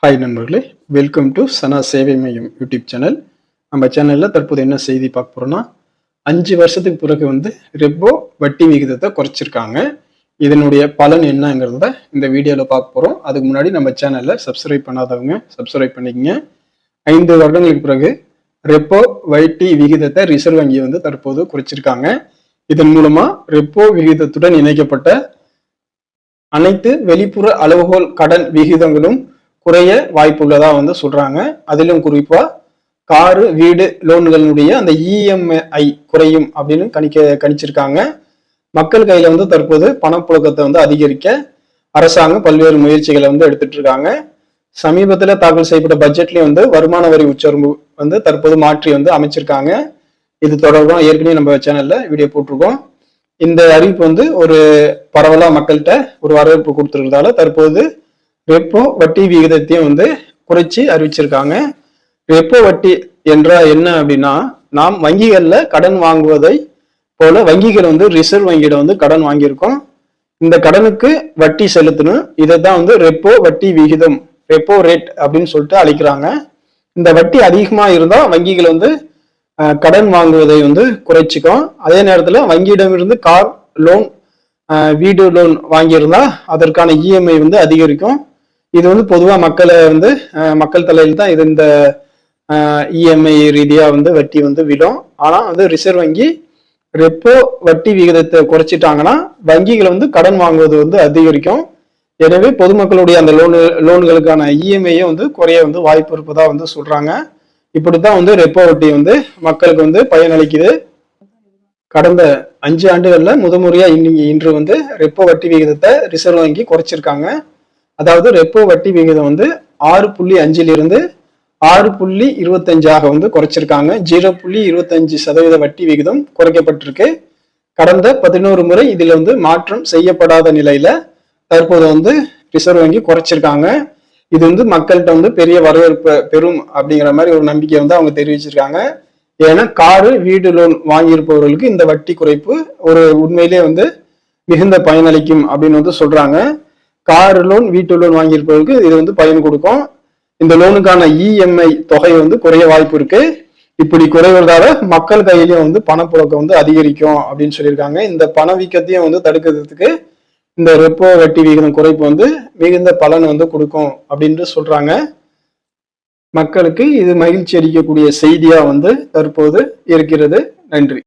Hi நண்பர்களே, welcome to சனா சேவை மையம் யூடியூப் சேனல். நம்ம சேனலில் தற்போது என்ன செய்தி பார்க்க போகிறோம்னா, 5 வருஷத்துக்கு பிறகு ரெப்போ வட்டி விகிதத்தை குறைச்சிருக்காங்க. இதனுடைய பலன் என்னங்கிறத இந்த வீடியோவில் பார்க்க போகிறோம். அதுக்கு முன்னாடி நம்ம சேனலில் சப்ஸ்கிரைப் பண்ணாதவங்க சப்ஸ்கிரைப் பண்ணிக்கங்க. 5 வருடங்களுக்கு பிறகு ரெப்போ வட்டி விகிதத்தை ரிசர்வ் வங்கி தற்போது குறைச்சிருக்காங்க. இதன் மூலமா ரெப்போ விகிதத்துடன் இணைக்கப்பட்ட அனைத்து வெளிப்புற அளவுகோல் கடன் விகிதங்களும் குறைய வாய்ப்புள்ளதா சொல்றாங்க. அதிலும் குறிப்பா காரு வீடு லோன்களுடைய அந்த இஎம்ஐ குறையும் அப்படின்னு கணிச்சிருக்காங்க. மக்கள் கையில தற்போது பணப்புழக்கத்தை அதிகரிக்க அரசாங்கம் பல்வேறு முயற்சிகளை எடுத்துட்டு இருக்காங்க. சமீபத்தில் தாக்கல் செய்யப்பட்ட பட்ஜெட்லயும் வருமான வரி உச்சவரம்பு தற்போது மாற்றி அமைச்சிருக்காங்க. இது தொடர்பாக ஏற்கனவே நம்ம சேனல்ல வீடியோ போட்டிருக்கோம். இந்த அறிவிப்பு ஒரு பரவலா மக்கள்கிட்ட ஒரு வரவேற்பு கொடுத்துருக்கிறதால தற்போது ரெப்போ வட்டி விகிதத்தையும் குறைச்சி அறிவிச்சிருக்காங்க. ரெப்போ வட்டி என்றால் என்ன அப்படின்னா, நாம் வங்கிகள்ல கடன் வாங்குவதை போல வங்கிகள் ரிசர்வ் வங்கியிட கடன் வாங்கியிருக்கோம். இந்த கடனுக்கு வட்டி செலுத்தணும். இதை தான் ரெப்போ வட்டி விகிதம், ரெப்போ ரேட் அப்படின்னு சொல்லிட்டு அழைக்கிறாங்க. இந்த வட்டி அதிகமா இருந்தா வங்கிகள் கடன் வாங்குவதை குறைச்சிக்கும். அதே நேரத்துல வங்கியிடமிருந்து கார் லோன் வீடு லோன் வாங்கியிருந்தா அதற்கான இஎம்ஐ அதிகரிக்கும். இது பொதுவா மக்களை மக்கள் தலையில் தான் இது இந்த இஎம்ஐ ரீதியா வட்டி விடும். ஆனா ரிசர்வ் வங்கி ரெப்போ வட்டி விகிதத்தை குறைச்சிட்டாங்கன்னா வங்கிகள் கடன் வாங்குவது அதிகரிக்கும். எனவே பொதுமக்களுடைய அந்த லோன்களுக்கான இஎம்ஐயை குறைய வாய்ப்பு இருப்பதா சொல்றாங்க. இப்படித்தான் ரெப்போ வட்டி மக்களுக்கு பயனளிக்குது. கடந்த 5 ஆண்டுகள்ல முதமுறையா இன்று ரெப்போ வட்டி விகிதத்தை ரிசர்வ் வங்கி குறைச்சிருக்காங்க. அதாவது ரெப்போ வட்டி விகிதம் 6.5 6.25 குறைச்சிருக்காங்க. 0.25% வட்டி விகிதம் குறைக்கப்பட்டிருக்கு. கடந்த 11 முறை இதுல மாற்றம் செய்யப்படாத நிலையில தற்போது ரிசர்வ் வங்கி குறைச்சிருக்காங்க. இது மக்கள்கிட்ட பெரிய வரவேற்பு பெறும் அப்படிங்கிற மாதிரி ஒரு நம்பிக்கை அவங்க தெரிவிச்சிருக்காங்க. ஏன்னா காரு வீடு லோன் வாங்கியிருப்பவர்களுக்கு இந்த வட்டி குறைப்பு ஒரு உண்மையிலேயே மிகுந்த பயனளிக்கும் அப்படின்னு சொல்றாங்க. கார் லோன் வீட்டு லோன் வாங்கியிருப்பவர்களுக்கு இது பயன் கொடுக்கும். இந்த லோனுக்கான இஎம்ஐ தொகை குறைய வாய்ப்பு இருக்கு. இப்படி குறைவதால மக்கள் கையிலையும் பணப்புழக்கம் அதிகரிக்கும் அப்படின்னு சொல்லியிருக்காங்க. இந்த பணவீக்கத்தையும் தடுக்கிறதுக்கு இந்த ரெப்போ வட்டி விகிதம் குறைப்பு மிகுந்த பலன் கொடுக்கும் அப்படின்னு சொல்றாங்க. மக்களுக்கு இது மகிழ்ச்சி அளிக்கக்கூடிய செய்தியா தற்போது இருக்கிறது. நன்றி.